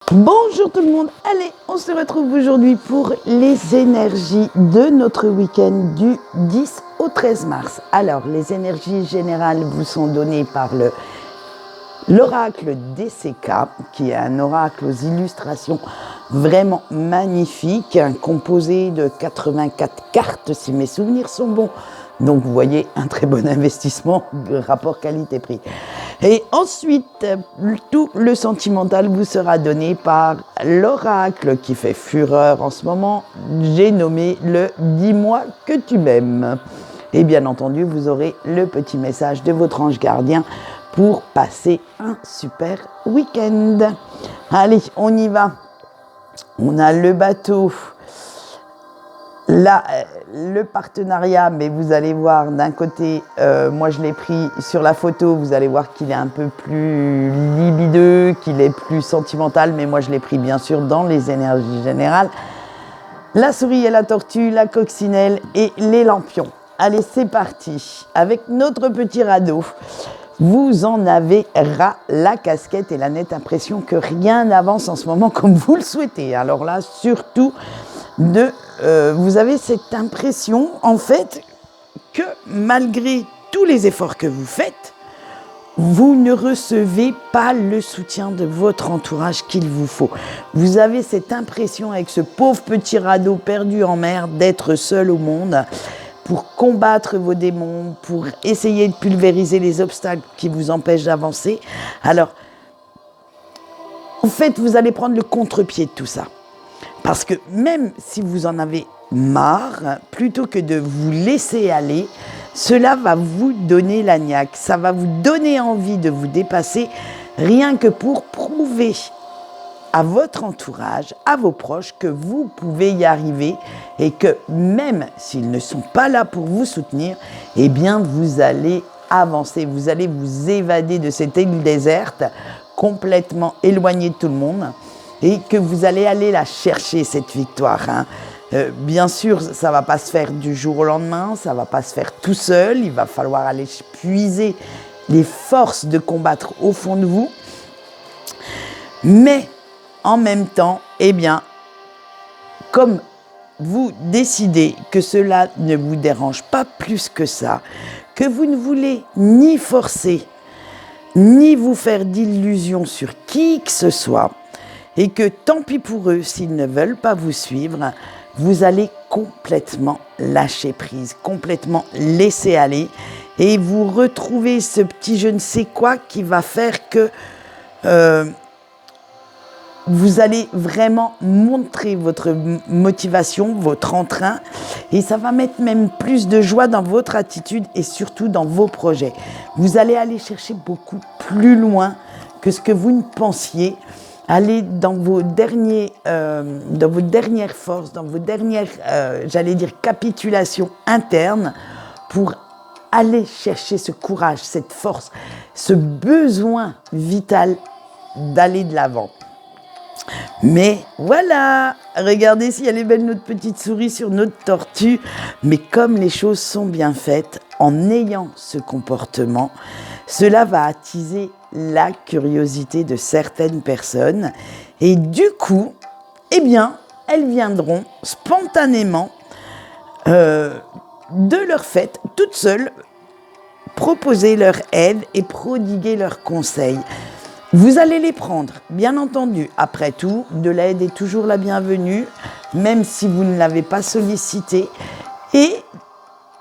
Bonjour tout le monde, allez, on se retrouve aujourd'hui pour les énergies de notre week-end du 10 au 13 mars. Alors, les énergies générales vous sont données par l'oracle DCK, qui est un oracle aux illustrations vraiment magnifiques, composé de 84 cartes, si mes souvenirs sont bons. Donc, vous voyez, un très bon investissement, rapport qualité-prix. Et ensuite, tout le sentimental vous sera donné par l'oracle qui fait fureur en ce moment. J'ai nommé le « Dis-moi que tu m'aimes ». Et bien entendu, vous aurez le petit message de votre ange gardien pour passer un super week-end. Allez, on y va. On a le bateau. Là, le partenariat, mais vous allez voir d'un côté, moi je l'ai pris sur la photo, vous allez voir qu'il est un peu plus libideux, qu'il est plus sentimental, mais moi je l'ai pris bien sûr dans les énergies générales. La souris et la tortue, la coccinelle et les lampions. Allez, c'est parti, avec notre petit radeau. Vous en avez ras la casquette et la nette impression que rien n'avance en ce moment comme vous le souhaitez. Alors là, surtout, vous avez cette impression, en fait, que malgré tous les efforts que vous faites, vous ne recevez pas le soutien de votre entourage qu'il vous faut. Vous avez cette impression, avec ce pauvre petit radeau perdu en mer, d'être seul au monde pour combattre vos démons, pour essayer de pulvériser les obstacles qui vous empêchent d'avancer. Alors, en fait, vous allez prendre le contre-pied de tout ça. Parce que même si vous en avez marre, plutôt que de vous laisser aller, cela va vous donner la niaque. Ça va vous donner envie de vous dépasser, rien que pour prouver à votre entourage, à vos proches, que vous pouvez y arriver et que même s'ils ne sont pas là pour vous soutenir, eh bien vous allez avancer, vous allez vous évader de cette île déserte, complètement éloignée de tout le monde, et que vous allez aller la chercher, cette victoire. Bien sûr, ça ne va pas se faire du jour au lendemain, ça ne va pas se faire tout seul, il va falloir aller puiser les forces de combattre au fond de vous. Mais en même temps, eh bien, comme vous décidez que cela ne vous dérange pas plus que ça, que vous ne voulez ni forcer, ni vous faire d'illusions sur qui que ce soit, et que tant pis pour eux s'ils ne veulent pas vous suivre, vous allez complètement lâcher prise, complètement laisser aller, et vous retrouvez ce petit je ne sais quoi qui va faire que vous allez vraiment montrer votre motivation, votre entrain, et ça va mettre même plus de joie dans votre attitude et surtout dans vos projets. Vous allez aller chercher beaucoup plus loin que ce que vous ne pensiez, aller dans vos dernières forces, dans vos dernières, j'allais dire, capitulations internes pour aller chercher ce courage, cette force, ce besoin vital d'aller de l'avant. Mais voilà, regardez si elle est belle notre petite souris sur notre tortue. Mais comme les choses sont bien faites, en ayant ce comportement, cela va attiser la curiosité de certaines personnes. Et du coup, eh bien, elles viendront spontanément de leur fait, toutes seules, proposer leur aide et prodiguer leurs conseils. Vous allez les prendre, bien entendu. Après tout, de l'aide est toujours la bienvenue, même si vous ne l'avez pas sollicité. Et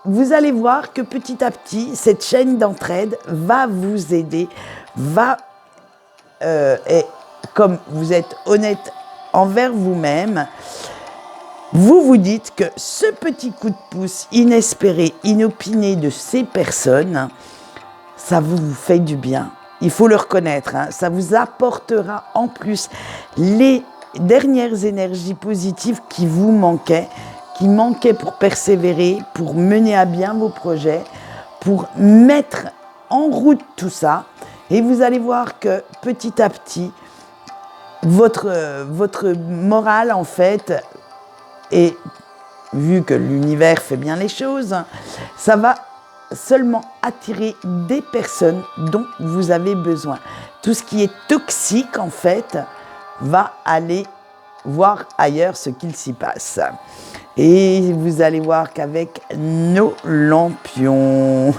vous allez voir que petit à petit, cette chaîne d'entraide va vous aider, et comme vous êtes honnête envers vous-même, vous vous dites que ce petit coup de pouce inespéré, inopiné de ces personnes, ça vous fait du bien. Il faut le reconnaître, ça vous apportera en plus les dernières énergies positives qui vous manquaient pour persévérer, pour mener à bien vos projets, pour mettre en route tout ça. Et vous allez voir que petit à petit, votre morale, en fait, et vu que l'univers fait bien les choses, ça va seulement attirer des personnes dont vous avez besoin. Tout ce qui est toxique, en fait, va aller voir ailleurs ce qu'il s'y passe. Et vous allez voir qu'avec nos lampions,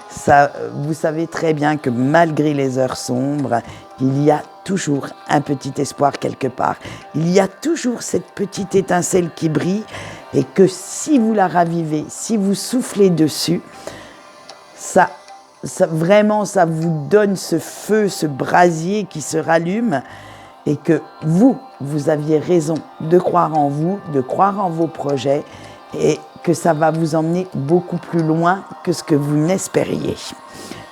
ça, vous savez très bien que malgré les heures sombres, il y a toujours un petit espoir quelque part. Il y a toujours cette petite étincelle qui brille et que si vous la ravivez, si vous soufflez dessus, vraiment, ça vous donne ce feu, ce brasier qui se rallume et que vous aviez raison de croire en vous, de croire en vos projets et que ça va vous emmener beaucoup plus loin que ce que vous n'espériez.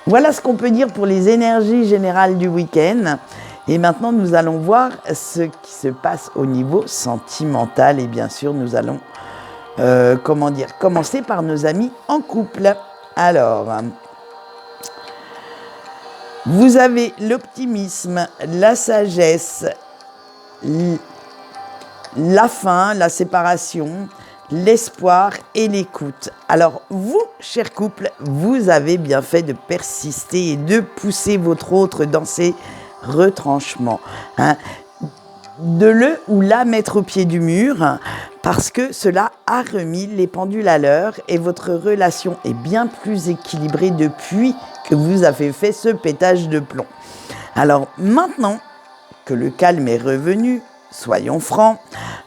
Voilà ce qu'on peut dire pour les énergies générales du week-end. Et maintenant, nous allons voir ce qui se passe au niveau sentimental. Et bien sûr, nous allons commencer par nos amis en couple. Alors, vous avez l'optimisme, la sagesse, la fin, la séparation, l'espoir et l'écoute. Alors vous, cher couple, vous avez bien fait de persister et de pousser votre autre dans ses retranchements. De le ou la mettre au pied du mur parce que cela a remis les pendules à l'heure et votre relation est bien plus équilibrée depuis que vous avez fait ce pétage de plomb. Alors maintenant que le calme est revenu, soyons francs,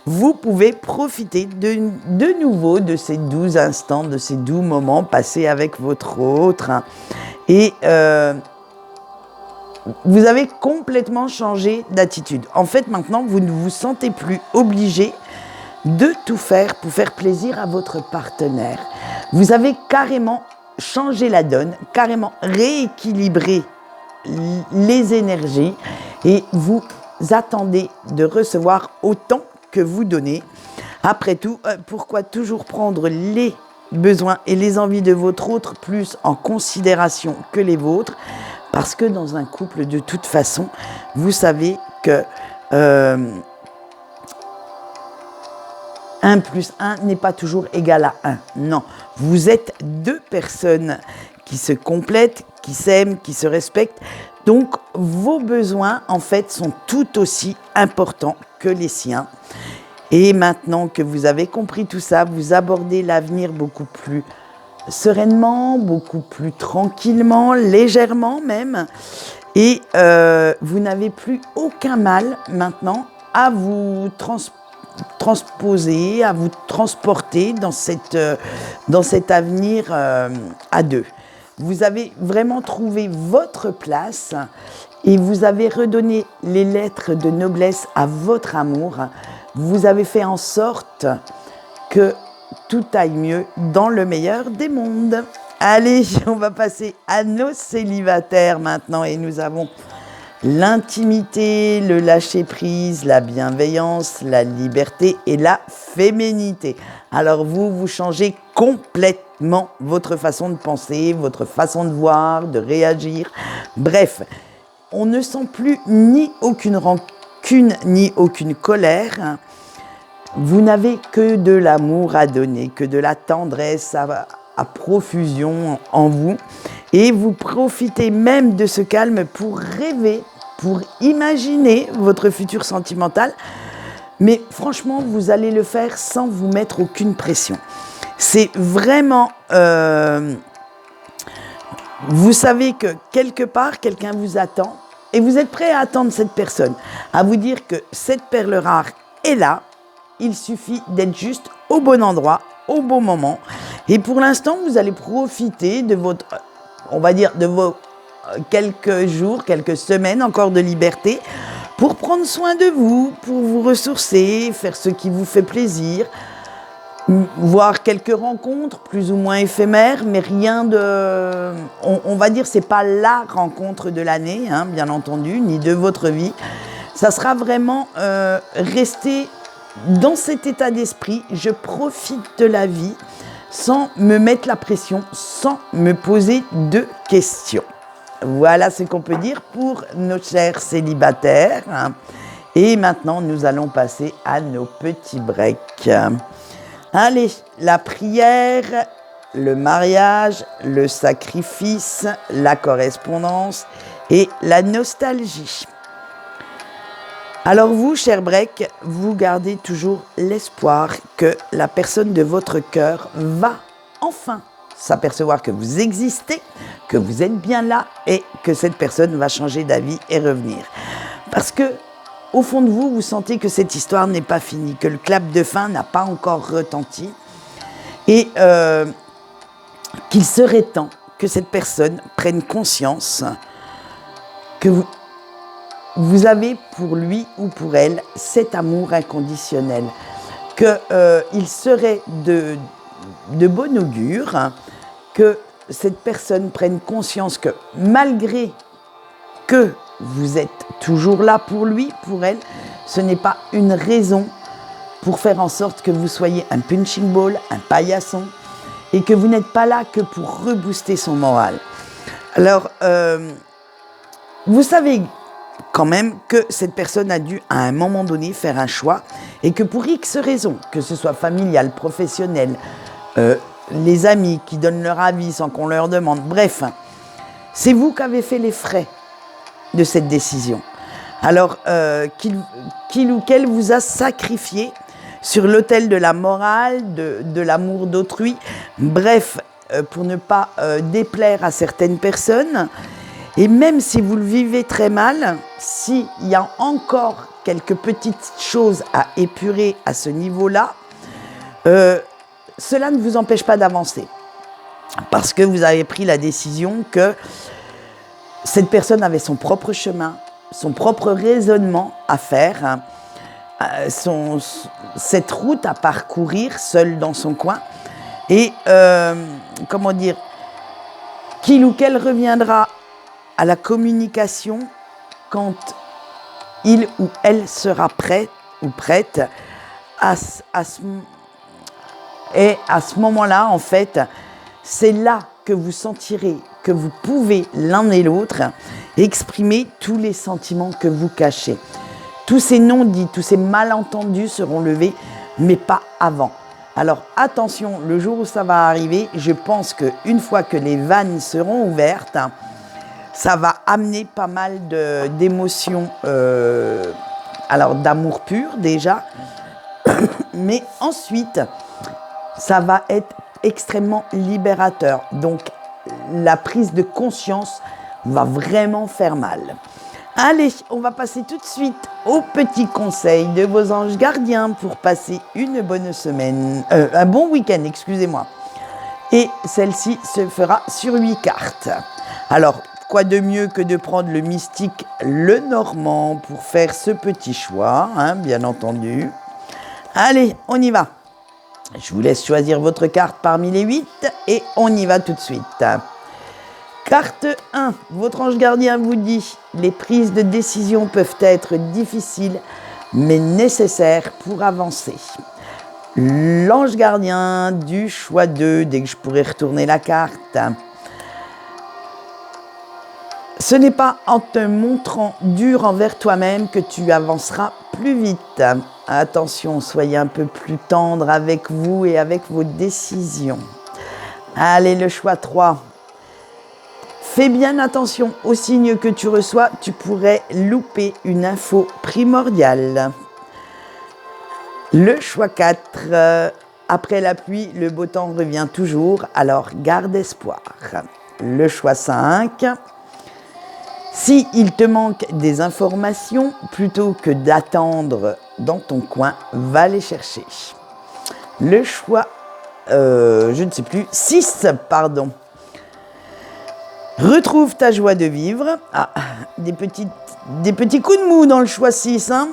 vous pouvez profiter de nouveau de ces doux instants, de ces doux moments passés avec votre autre. Et vous avez complètement changé d'attitude. En fait, maintenant, vous ne vous sentez plus obligé de tout faire pour faire plaisir à votre partenaire. Vous avez carrément changé la donne, carrément rééquilibré les énergies et vous attendez de recevoir autant que vous donnez. Après tout, pourquoi toujours prendre les besoins et les envies de votre autre plus en considération que les vôtres? Parce que dans un couple, de toute façon, vous savez que 1 plus 1 n'est pas toujours égal à 1. Non, vous êtes deux personnes qui se complètent, qui s'aiment, qui se respectent. Donc, vos besoins, en fait, sont tout aussi importants que les siens. Et maintenant que vous avez compris tout ça, vous abordez l'avenir beaucoup plus sereinement, beaucoup plus tranquillement, légèrement même. Et vous n'avez plus aucun mal maintenant à vous transposer, à vous transporter dans cet avenir à deux. Vous avez vraiment trouvé votre place et vous avez redonné les lettres de noblesse à votre amour. Vous avez fait en sorte que tout aille mieux dans le meilleur des mondes. Allez, on va passer à nos célibataires maintenant et nous avons l'intimité, le lâcher-prise, la bienveillance, la liberté et la féminité. Alors vous changez complètement votre façon de penser, votre façon de voir, de réagir. Bref, on ne sent plus ni aucune rancune, ni aucune colère. Vous n'avez que de l'amour à donner, que de la tendresse à profusion en vous. Et vous profitez même de ce calme pour rêver, pour imaginer votre futur sentimental. Mais franchement, vous allez le faire sans vous mettre aucune pression. C'est vraiment... vous savez que quelque part, quelqu'un vous attend et vous êtes prêt à attendre cette personne, à vous dire que cette perle rare est là. Il suffit d'être juste au bon endroit, au bon moment. Et pour l'instant, vous allez profiter de vos quelques jours, quelques semaines encore de liberté pour prendre soin de vous, pour vous ressourcer, faire ce qui vous fait plaisir, voir quelques rencontres plus ou moins éphémères, mais rien de... On va dire, c'est pas la rencontre de l'année, hein, bien entendu, ni de votre vie. Ça sera vraiment rester dans cet état d'esprit, je profite de la vie sans me mettre la pression, sans me poser de questions. Voilà ce qu'on peut dire pour nos chers célibataires. Et maintenant, nous allons passer à nos petits breaks. Allez, la prière, le mariage, le sacrifice, la correspondance et la nostalgie. Alors vous, cher Break, vous gardez toujours l'espoir que la personne de votre cœur va enfin s'apercevoir que vous existez, que vous êtes bien là et que cette personne va changer d'avis et revenir. Parce que, au fond de vous, vous sentez que cette histoire n'est pas finie, que le clap de fin n'a pas encore retenti et qu'il serait temps que cette personne prenne conscience que vous avez pour lui ou pour elle cet amour inconditionnel, qu'il serait de bon augure que cette personne prenne conscience que malgré que vous êtes toujours là pour lui, pour elle, ce n'est pas une raison pour faire en sorte que vous soyez un punching ball, un paillasson, et que vous n'êtes pas là que pour rebooster son moral. Alors, vous savez quand même que cette personne a dû à un moment donné faire un choix et que pour X raisons, que ce soit familial, professionnel, les amis qui donnent leur avis sans qu'on leur demande, bref, c'est vous qui avez fait les frais de cette décision. Alors, qu'il ou qu'elle vous a sacrifié sur l'autel de la morale, de l'amour d'autrui, bref, pour ne pas déplaire à certaines personnes. Et même si vous le vivez très mal, s'il y a encore quelques petites choses à épurer à ce niveau-là, cela ne vous empêche pas d'avancer. Parce que vous avez pris la décision que cette personne avait son propre chemin, son propre raisonnement à faire, cette route à parcourir seul dans son coin. Et, comment dire, qu'il ou qu'elle reviendra à la communication quand il ou elle sera prêt ou prête et à ce moment-là, en fait, c'est là que vous sentirez que vous pouvez l'un et l'autre exprimer tous les sentiments que vous cachez. Tous ces non-dits, tous ces malentendus seront levés, mais pas avant. Alors attention, le jour où ça va arriver, je pense qu'une fois que les vannes seront ouvertes, ça va amener pas mal d'émotions, alors d'amour pur déjà, mais ensuite, ça va être extrêmement libérateur. Donc, la prise de conscience va vraiment faire mal. Allez, on va passer tout de suite aux petits conseils de vos anges gardiens pour passer une bonne semaine, un bon week-end, excusez-moi. Et celle-ci se fera sur 8 cartes. Alors, quoi de mieux que de prendre le mystique Lenormand pour faire ce petit choix, hein, bien entendu. Allez, on y va. Je vous laisse choisir votre carte parmi les 8 et on y va tout de suite. Carte 1, votre ange gardien vous dit « Les prises de décision peuvent être difficiles, mais nécessaires pour avancer. » L'ange gardien du choix 2, dès que je pourrai retourner la carte. Ce n'est pas en te montrant dur envers toi-même que tu avanceras plus vite. Attention, soyez un peu plus tendre avec vous et avec vos décisions. Allez, le choix 3. Fais bien attention aux signes que tu reçois, tu pourrais louper une info primordiale. Le choix 4. Après la pluie, le beau temps revient toujours, alors garde espoir. Le choix 5. Si il te manque des informations, plutôt que d'attendre dans ton coin, va les chercher. Le choix, je ne sais plus, 6, pardon. Retrouve ta joie de vivre. Ah, des petits coups de mou dans le choix 6. Hein.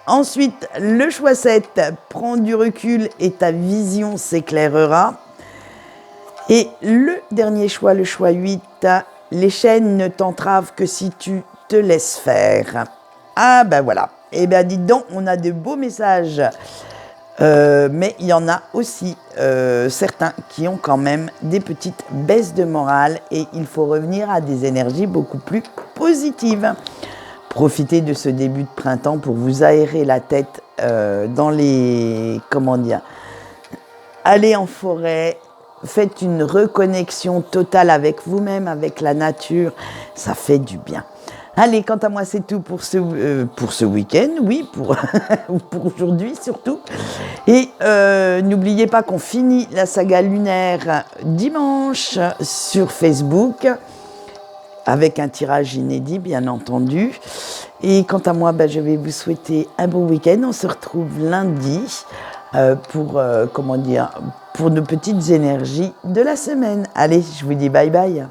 Ensuite, le choix 7, prends du recul et ta vision s'éclairera. Et le dernier choix, le choix 8, les chaînes ne t'entravent que si tu te laisses faire. Ah ben voilà. Eh bien dites donc, on a de beaux messages. Mais il y en a aussi certains qui ont quand même des petites baisses de morale et il faut revenir à des énergies beaucoup plus positives. Profitez de ce début de printemps pour vous aérer la tête dans les... Comment dire ? Allez en forêt. Faites une reconnexion totale avec vous-même, avec la nature, ça fait du bien. Allez, quant à moi, c'est tout pour ce week-end, oui, pour aujourd'hui surtout. Et n'oubliez pas qu'on finit la saga lunaire dimanche sur Facebook, avec un tirage inédit, bien entendu. Et quant à moi, je vais vous souhaiter un bon week-end. On se retrouve lundi pour nos petites énergies de la semaine. Allez, je vous dis bye bye.